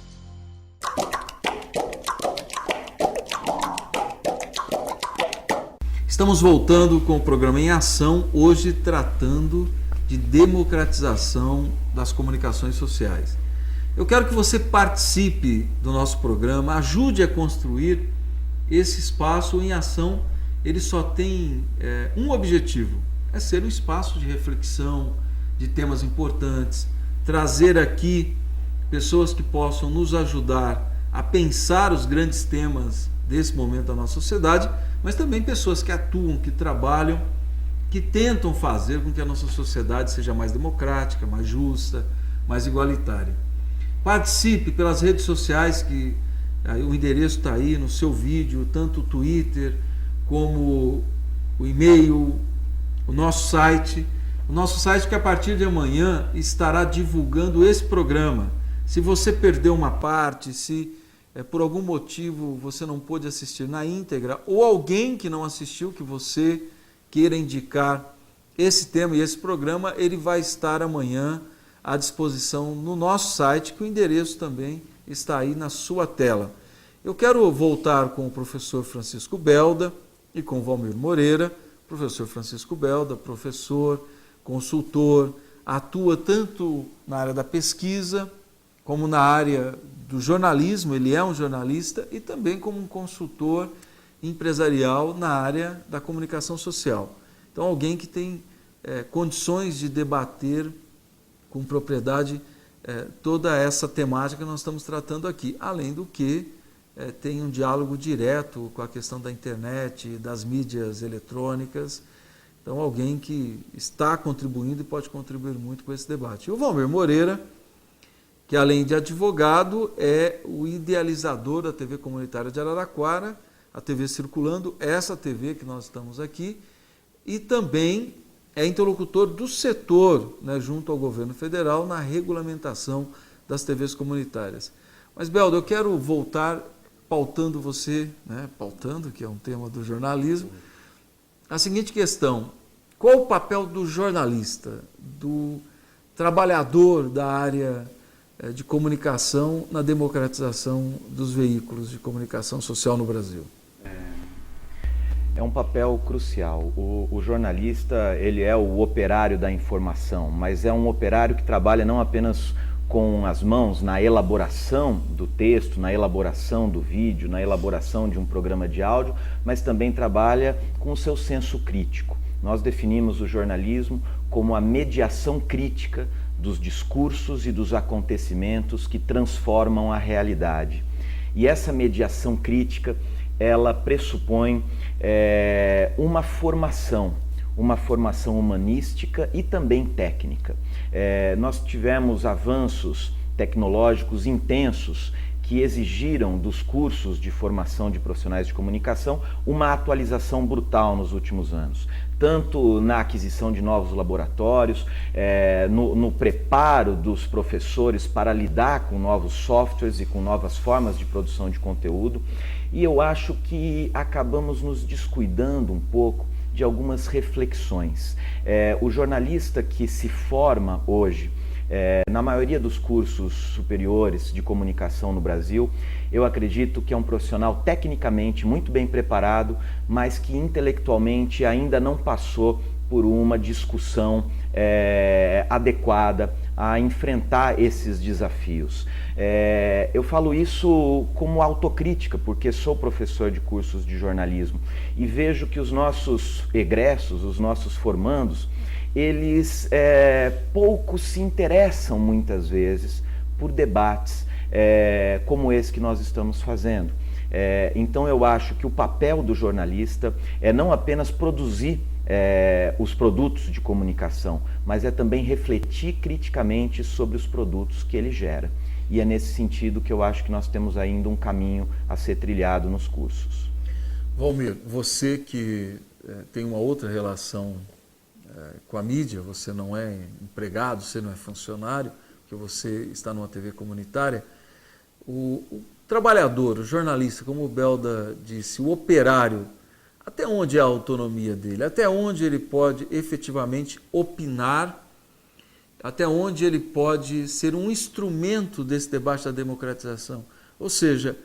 Estamos voltando com o programa Em Ação, hoje tratando de democratização das comunicações sociais. Eu quero que você participe do nosso programa, ajude a construir esse espaço. Em Ação, ele só tem um objetivo, é ser um espaço de reflexão, de temas importantes, trazer aqui pessoas que possam nos ajudar a pensar os grandes temas desse momento da nossa sociedade, mas também pessoas que atuam, que trabalham, que tentam fazer com que a nossa sociedade seja mais democrática, mais justa, mais igualitária. Participe pelas redes sociais, que o endereço está aí no seu vídeo, tanto o Twitter como o e-mail, o nosso site. O nosso site que a partir de amanhã estará divulgando esse programa. Se você perdeu uma parte, se por algum motivo você não pôde assistir na íntegra, ou alguém que não assistiu, que você queira indicar esse tema e esse programa, ele vai estar amanhã à disposição no nosso site, que o endereço também está aí na sua tela. Eu quero voltar com o professor Francisco Belda e com o Valmir Moreira. Professor Francisco Belda, professor, consultor, atua tanto na área da pesquisa como na área do jornalismo, ele é um jornalista, e também como um consultor empresarial na área da comunicação social. Então, alguém que tem condições de debater com propriedade toda essa temática que nós estamos tratando aqui, além do que tem um diálogo direto com a questão da internet, das mídias eletrônicas. Então, alguém que está contribuindo e pode contribuir muito com esse debate. E o Valmir Moreira, que além de advogado, é o idealizador da TV Comunitária de Araraquara, a TV Circulando, essa TV que nós estamos aqui, e também é interlocutor do setor, né, junto ao governo federal, na regulamentação das TVs comunitárias. Mas, Belda, eu quero voltar pautando você, né, pautando, que é um tema do jornalismo, a seguinte questão: qual o papel do jornalista, do trabalhador da área de comunicação na democratização dos veículos de comunicação social no Brasil? É um papel crucial. O jornalista, ele é o operário da informação, mas é um operário que trabalha não apenas com as mãos na elaboração do texto, na elaboração do vídeo, na elaboração de um programa de áudio, mas também trabalha com o seu senso crítico. Nós definimos o jornalismo como a mediação crítica dos discursos e dos acontecimentos que transformam a realidade. E essa mediação crítica, ela pressupõe uma formação humanística e também técnica. Nós tivemos avanços tecnológicos intensos que exigiram dos cursos de formação de profissionais de comunicação uma atualização brutal nos últimos anos, tanto na aquisição de novos laboratórios, no preparo dos professores para lidar com novos softwares e com novas formas de produção de conteúdo, e eu acho que acabamos nos descuidando um pouco de algumas reflexões. O jornalista que se forma hoje, na maioria dos cursos superiores de comunicação no Brasil, eu acredito que é um profissional tecnicamente muito bem preparado, mas que intelectualmente ainda não passou por uma discussão adequada a enfrentar esses desafios. Eu falo isso como autocrítica, porque sou professor de cursos de jornalismo e vejo que os nossos egressos, os nossos formandos, eles pouco se interessam muitas vezes por debates como esse que nós estamos fazendo. Então eu acho que o papel do jornalista é não apenas produzir os produtos de comunicação, mas é também refletir criticamente sobre os produtos que ele gera. E é nesse sentido que eu acho que nós temos ainda um caminho a ser trilhado nos cursos. Valmir, você que tem uma outra relação com a mídia, você não é empregado, você não é funcionário, porque você está numa TV comunitária, o trabalhador, o jornalista, como o Belda disse, o operário, até onde é a autonomia dele? Até onde ele pode efetivamente opinar? Até onde ele pode ser um instrumento desse debate da democratização? Ou seja,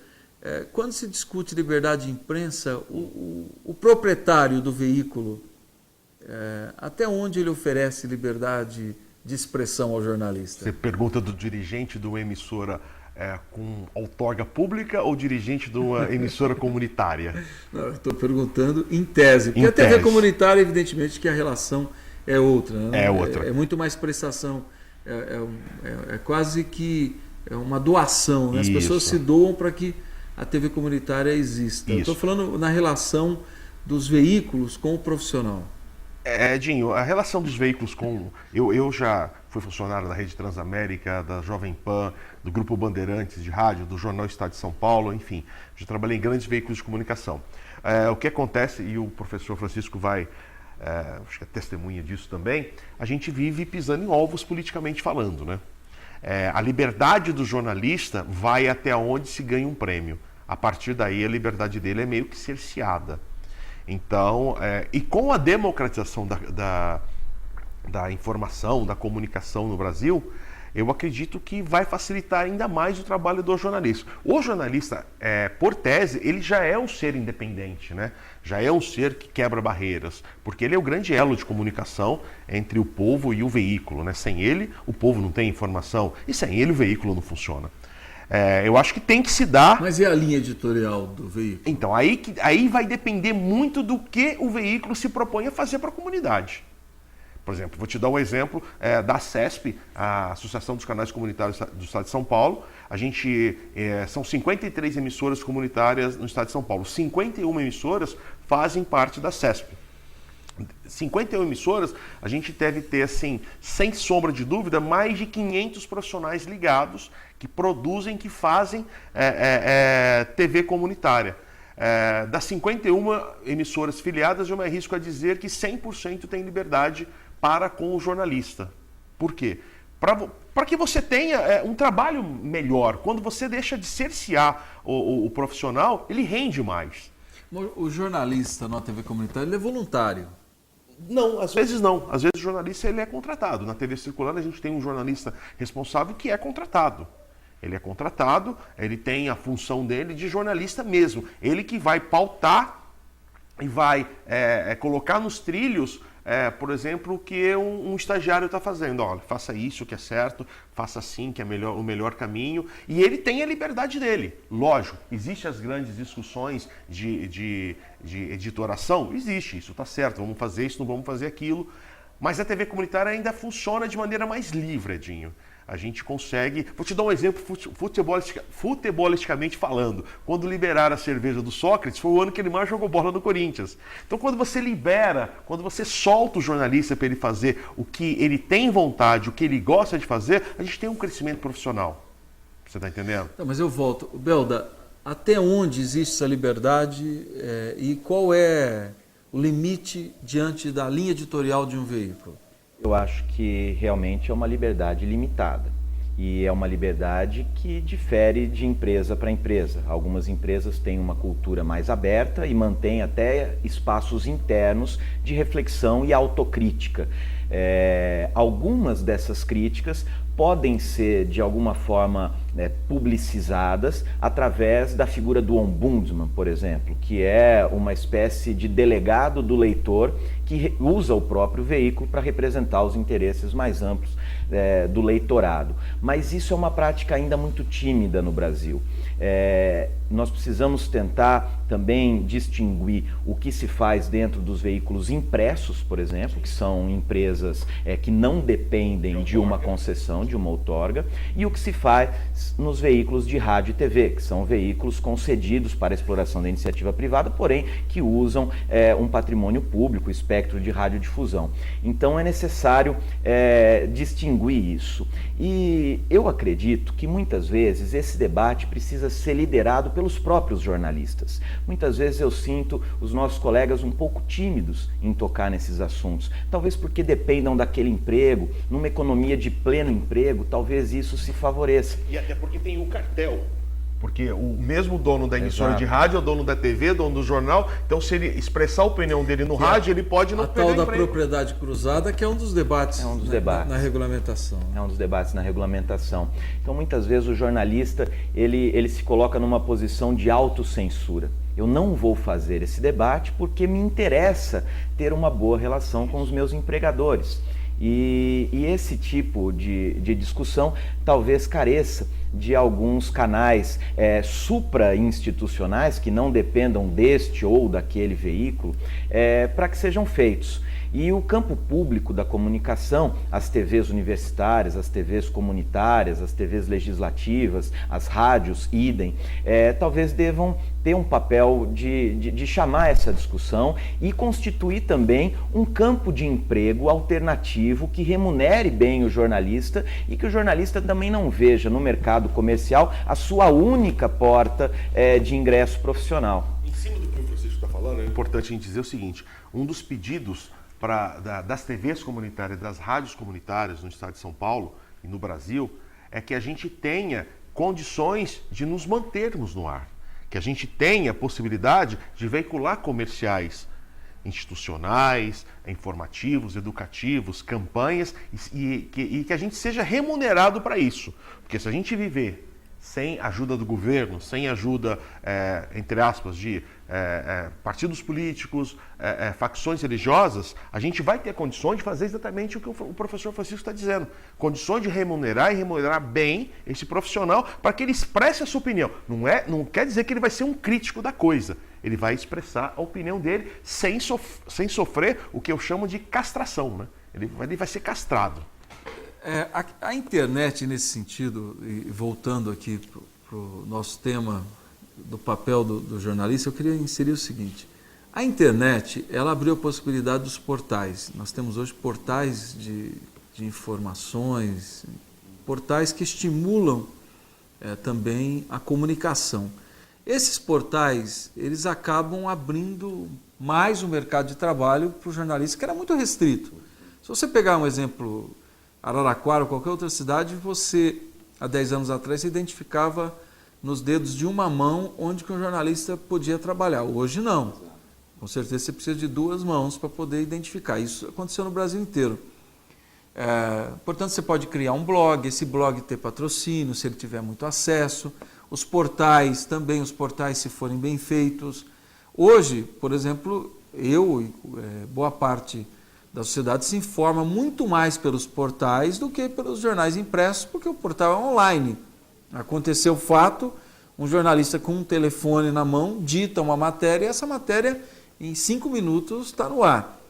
quando se discute liberdade de imprensa, o proprietário do veículo, até onde ele oferece liberdade de expressão ao jornalista? Você pergunta do dirigente de uma emissora com outorga pública ou dirigente de uma emissora comunitária? Não, eu estou perguntando em tese. Porque a TV comunitária, evidentemente, que a relação é outra. Né? É outra. É muito mais prestação. É quase que uma doação. Né? As pessoas se doam para que a TV comunitária exista. Eu estou falando na relação dos veículos com o profissional. Dinho, a relação dos veículos com... Eu já fui funcionário da Rede Transamérica, da Jovem Pan, do Grupo Bandeirantes de Rádio, do Jornal Estado de São Paulo, enfim. Já trabalhei em grandes veículos de comunicação. O que acontece, e o professor Francisco vai... acho que é testemunha disso também, a gente vive pisando em ovos politicamente falando, né? A liberdade do jornalista vai até onde se ganha um prêmio. A partir daí, a liberdade dele é meio que cerceada. Então, e com a democratização da informação, da comunicação no Brasil, eu acredito que vai facilitar ainda mais o trabalho do jornalista. O jornalista, por tese, ele já é um ser independente, né? Já é um ser que quebra barreiras, porque ele é o grande elo de comunicação entre o povo e o veículo, né? Sem ele, o povo não tem informação, e sem ele o veículo não funciona. Eu acho que tem que se dar... Mas e a linha editorial do veículo? Então, aí vai depender muito do que o veículo se propõe a fazer para a comunidade. Por exemplo, vou te dar um exemplo da CESP, a Associação dos Canais Comunitários do Estado de São Paulo. A gente, são 53 emissoras comunitárias no Estado de São Paulo. 51 emissoras fazem parte da CESP. 51 emissoras, a gente deve ter, assim, sem sombra de dúvida, mais de 500 profissionais ligados que produzem, que fazem TV comunitária. Das 51 emissoras filiadas, eu me arrisco a dizer que 100% tem liberdade para com o jornalista. Por quê? Para que você tenha um trabalho melhor. Quando você deixa de cercear o profissional, ele rende mais. O jornalista na TV comunitária, ele é voluntário? Não, às vezes não. Às vezes o jornalista ele é contratado. Na TV Circulando a gente tem um jornalista responsável que é contratado. Ele é contratado, ele tem a função dele de jornalista mesmo. Ele que vai pautar e vai colocar nos trilhos, por exemplo, o que um estagiário está fazendo. Olha, faça isso que é certo, faça assim que é o melhor caminho. E ele tem a liberdade dele. Lógico, existem as grandes discussões de editoração? Existe, isso está certo, vamos fazer isso, não vamos fazer aquilo. Mas a TV comunitária ainda funciona de maneira mais livre, Edinho. A gente consegue... Vou te dar um exemplo futebolisticamente falando. Quando liberaram a cerveja do Sócrates, foi o ano que ele mais jogou bola no Corinthians. Então, quando você libera, quando você solta o jornalista para ele fazer o que ele tem vontade, o que ele gosta de fazer, a gente tem um crescimento profissional. Você está entendendo? Não, mas eu volto. Belda, até onde existe essa liberdade e qual é o limite diante da linha editorial de um veículo? Eu acho que realmente é uma liberdade limitada e é uma liberdade que difere de empresa para empresa. Algumas empresas têm uma cultura mais aberta e mantêm até espaços internos de reflexão e autocrítica. Algumas dessas críticas podem ser de alguma forma publicizadas através da figura do ombudsman, por exemplo, que é uma espécie de delegado do leitor que usa o próprio veículo para representar os interesses mais amplos do leitorado. Mas isso é uma prática ainda muito tímida no Brasil. Nós precisamos tentar também distinguir o que se faz dentro dos veículos impressos, por exemplo, que são empresas que não dependem de uma concessão, de uma outorga, e o que se faz nos veículos de rádio e TV, que são veículos concedidos para a exploração da iniciativa privada, porém que usam um patrimônio público, o espectro de radiodifusão. Então é necessário distinguir isso. E eu acredito que muitas vezes esse debate precisa ser liderado pelos próprios jornalistas. Muitas vezes eu sinto os nossos colegas um pouco tímidos em tocar nesses assuntos, talvez porque dependam daquele emprego, numa economia de pleno emprego, talvez isso se favoreça. E até porque tem o cartel. Porque o mesmo dono da emissora de rádio é o dono da TV, dono do jornal. Então, se ele expressar a opinião dele no rádio, ele pode não perder o emprego. A tal da propriedade cruzada, que é um dos debates, na regulamentação. É um dos debates na regulamentação. Então, muitas vezes, o jornalista ele se coloca numa posição de autocensura. Eu não vou fazer esse debate porque me interessa ter uma boa relação com os meus empregadores. E esse tipo de discussão talvez careça de alguns canais supra-institucionais que não dependam deste ou daquele veículo para que sejam feitos. E o campo público da comunicação, as TVs universitárias, as TVs comunitárias, as TVs legislativas, as rádios, idem, talvez devam ter um papel de chamar essa discussão e constituir também um campo de emprego alternativo que remunere bem o jornalista e que o jornalista também não veja no mercado comercial a sua única porta de ingresso profissional. Em cima do que o Francisco está falando, é importante a gente dizer o seguinte: um dos pedidos das TVs comunitárias, das rádios comunitárias no estado de São Paulo e no Brasil, é que a gente tenha condições de nos mantermos no ar, que a gente tenha a possibilidade de veicular comerciais institucionais, informativos, educativos, campanhas e que a gente seja remunerado para isso. Porque se a gente viver sem ajuda do governo, sem ajuda, entre aspas, de partidos políticos, facções religiosas, a gente vai ter condições de fazer exatamente o que o professor Francisco está dizendo. Condições de remunerar e remunerar bem esse profissional para que ele expresse a sua opinião. Não quer dizer que ele vai ser um crítico da coisa. Ele vai expressar a opinião dele sem sofrer o que eu chamo de castração, né? Ele vai ser castrado. A internet, nesse sentido, e voltando aqui para o nosso tema do papel do jornalista, eu queria inserir o seguinte: a internet, ela abriu a possibilidade dos portais. Nós temos hoje portais de informações, portais que estimulam também a comunicação. Esses portais, eles acabam abrindo mais o mercado de trabalho para o jornalista, que era muito restrito. Se você pegar um exemplo, Araraquara ou qualquer outra cidade, você, há 10 anos atrás, se identificava nos dedos de uma mão onde que um jornalista podia trabalhar. Hoje não. Com certeza você precisa de 2 mãos para poder identificar. Isso aconteceu no Brasil inteiro. Portanto, você pode criar um blog, esse blog ter patrocínio, se ele tiver muito acesso. Os portais também, os portais se forem bem feitos. Hoje, por exemplo, eu e boa parte da sociedade se informa muito mais pelos portais do que pelos jornais impressos, porque o portal é online. Aconteceu o fato, um jornalista com um telefone na mão dita uma matéria e essa matéria em 5 minutos está no ar.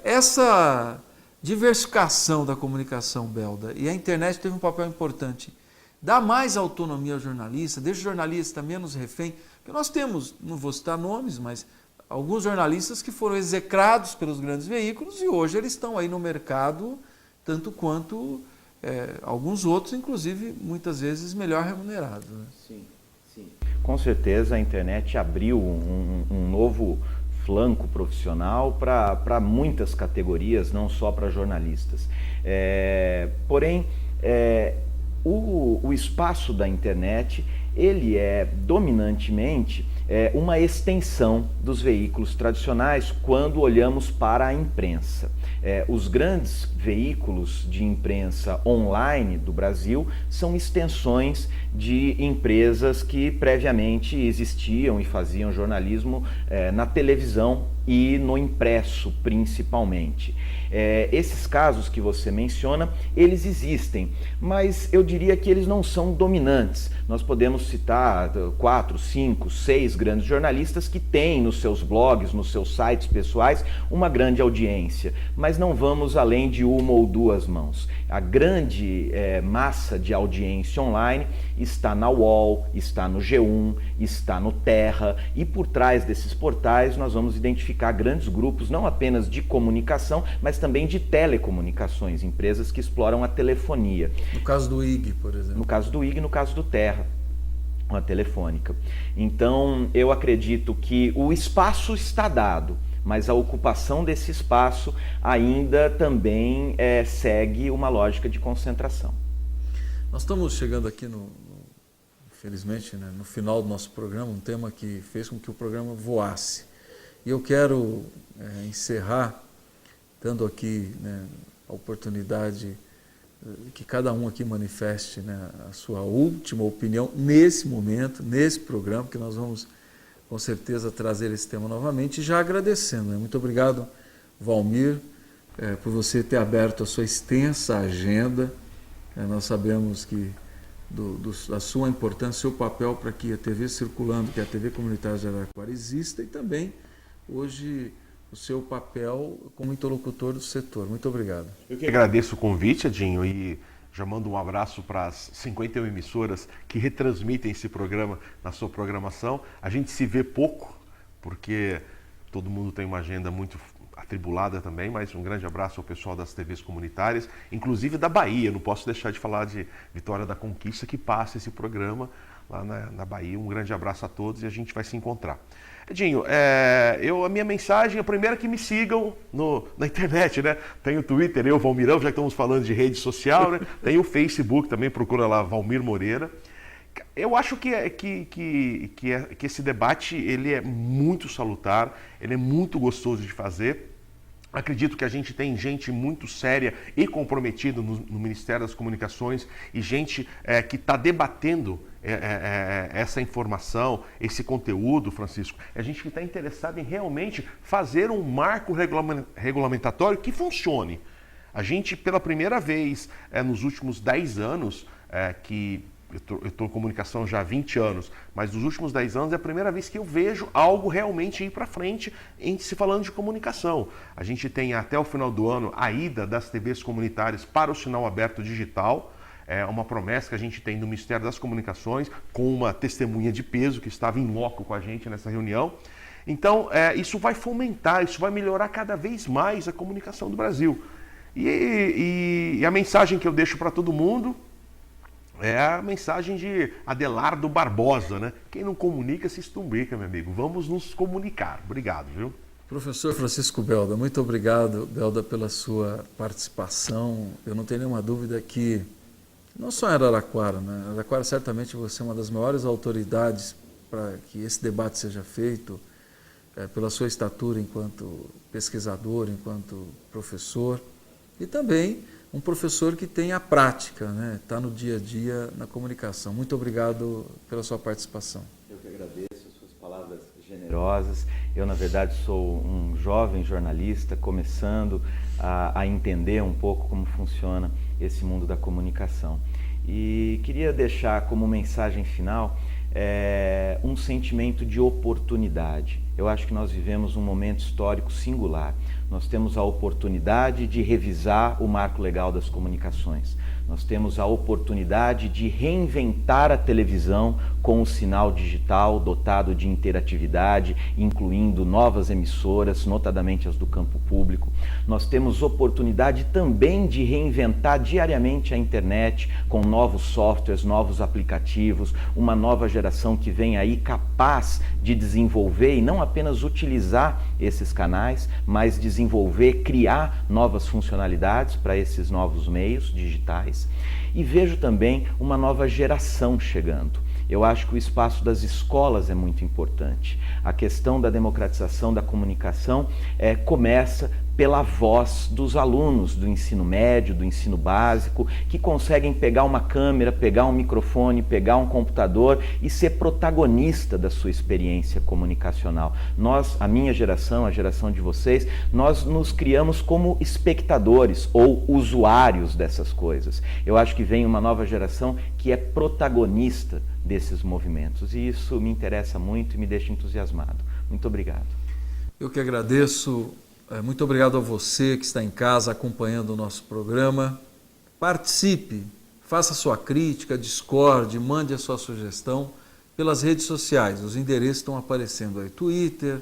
Essa diversificação da comunicação, Belda, e a internet teve um papel importante. Dá mais autonomia ao jornalista, deixa o jornalista menos refém, porque nós temos, não vou citar nomes, mas alguns jornalistas que foram execrados pelos grandes veículos e hoje eles estão aí no mercado, tanto quanto alguns outros, inclusive, muitas vezes melhor remunerados. Né? Sim. Com certeza a internet abriu um novo flanco profissional para muitas categorias, não só para jornalistas. Porém, o espaço da internet, ele é dominantemente uma extensão dos veículos tradicionais quando olhamos para a imprensa. Os grandes veículos de imprensa online do Brasil são extensões de empresas que previamente existiam e faziam jornalismo na televisão e no impresso principalmente. Esses casos que você menciona, eles existem, mas eu diria que eles não são dominantes. Nós podemos citar 4, 5, 6 grandes jornalistas que têm nos seus blogs, nos seus sites pessoais, uma grande audiência, mas não vamos além de 1 ou 2 mãos. A grande massa de audiência online está na UOL, está no G1, está no Terra, e por trás desses portais nós vamos identificar grandes grupos, não apenas de comunicação, mas também de telecomunicações, empresas que exploram a telefonia. No caso do IG, por exemplo. No caso do IG, no caso do Terra, a telefônica. Então, eu acredito que o espaço está dado, mas a ocupação desse espaço ainda também segue uma lógica de concentração. Nós estamos chegando aqui, infelizmente, né, no final do nosso programa, um tema que fez com que o programa voasse. E eu quero encerrar dando aqui, né, a oportunidade que cada um aqui manifeste, né, a sua última opinião nesse momento, nesse programa, que nós vamos com certeza trazer esse tema novamente, e já agradecendo. Né? Muito obrigado, Valmir, por você ter aberto a sua extensa agenda. Nós sabemos que da sua importância, seu papel para que a TV Circulando, que é a TV Comunitária de Araraquara, exista, e também hoje o seu papel como interlocutor do setor. Muito obrigado. Eu que agradeço o convite, Edinho, e já mando um abraço para as 51 emissoras que retransmitem esse programa na sua programação. A gente se vê pouco, porque todo mundo tem uma agenda muito atribulada também, mas um grande abraço ao pessoal das TVs comunitárias, inclusive da Bahia. Não posso deixar de falar de Vitória da Conquista, que passa esse programa lá na Bahia. Um grande abraço a todos e a gente vai se encontrar. Edinho, a minha mensagem, a primeira, que me sigam na internet, né? Tem o Twitter, Valmirão, já que estamos falando de rede social, né? Tem o Facebook também, procura lá, Valmir Moreira. Eu acho que esse debate ele é muito salutar, ele é muito gostoso de fazer. Acredito que a gente tem gente muito séria e comprometida no Ministério das Comunicações e gente que está debatendo essa informação, esse conteúdo, Francisco. É gente que está interessada em realmente fazer um marco regulamentatório que funcione. A gente, pela primeira vez nos últimos 10 anos, eu estou em comunicação já há 20 anos, mas nos últimos 10 anos é a primeira vez que eu vejo algo realmente ir para frente se falando de comunicação. A gente tem até o final do ano a ida das TVs comunitárias para o sinal aberto digital. É uma promessa que a gente tem do Ministério das Comunicações, com uma testemunha de peso que estava em loco com a gente nessa reunião. Então, isso vai fomentar, isso vai melhorar cada vez mais a comunicação do Brasil. E a mensagem que eu deixo para todo mundo É a mensagem de Adelardo Barbosa, né? Quem não comunica se estumbica, meu amigo. Vamos nos comunicar. Obrigado, viu? Professor Francisco Belda, muito obrigado, Belda, pela sua participação. Eu não tenho nenhuma dúvida que, não só em Araraquara, né? Araraquara certamente você é uma das maiores autoridades para que esse debate seja feito, pela sua estatura enquanto pesquisador, enquanto professor, e também um professor que tem a prática, né? Está no dia a dia na comunicação. Muito obrigado pela sua participação. Eu que agradeço as suas palavras generosas. Eu, na verdade, sou um jovem jornalista começando a entender um pouco como funciona esse mundo da comunicação. E queria deixar como mensagem final um sentimento de oportunidade. Eu acho que nós vivemos um momento histórico singular. Nós temos a oportunidade de revisar o marco legal das comunicações. Nós temos a oportunidade de reinventar a televisão com o sinal digital dotado de interatividade, incluindo novas emissoras, notadamente as do campo público. Nós temos oportunidade também de reinventar diariamente a internet com novos softwares, novos aplicativos, uma nova geração que vem aí capaz de desenvolver e não apenas utilizar esses canais, mas desenvolver, criar novas funcionalidades para esses novos meios digitais. E vejo também uma nova geração chegando. Eu acho que o espaço das escolas é muito importante. A questão da democratização da comunicação começa pela voz dos alunos do ensino médio, do ensino básico, que conseguem pegar uma câmera, pegar um microfone, pegar um computador e ser protagonista da sua experiência comunicacional. Nós, a minha geração, a geração de vocês, nós nos criamos como espectadores ou usuários dessas coisas. Eu acho que vem uma nova geração que é protagonista desses movimentos e isso me interessa muito e me deixa entusiasmado. Muito obrigado. Eu que agradeço. Muito obrigado a você que está em casa acompanhando o nosso programa. Participe, faça sua crítica, discorde, mande a sua sugestão pelas redes sociais. Os endereços estão aparecendo aí, Twitter,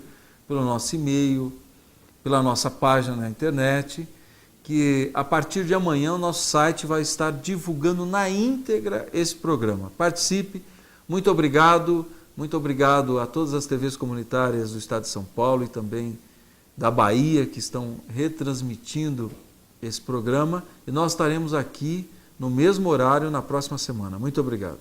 pelo nosso e-mail, pela nossa página na internet, que a partir de amanhã o nosso site vai estar divulgando na íntegra esse programa. Participe, muito obrigado a todas as TVs comunitárias do Estado de São Paulo e também da Bahia, que estão retransmitindo esse programa, e nós estaremos aqui no mesmo horário na próxima semana. Muito obrigado.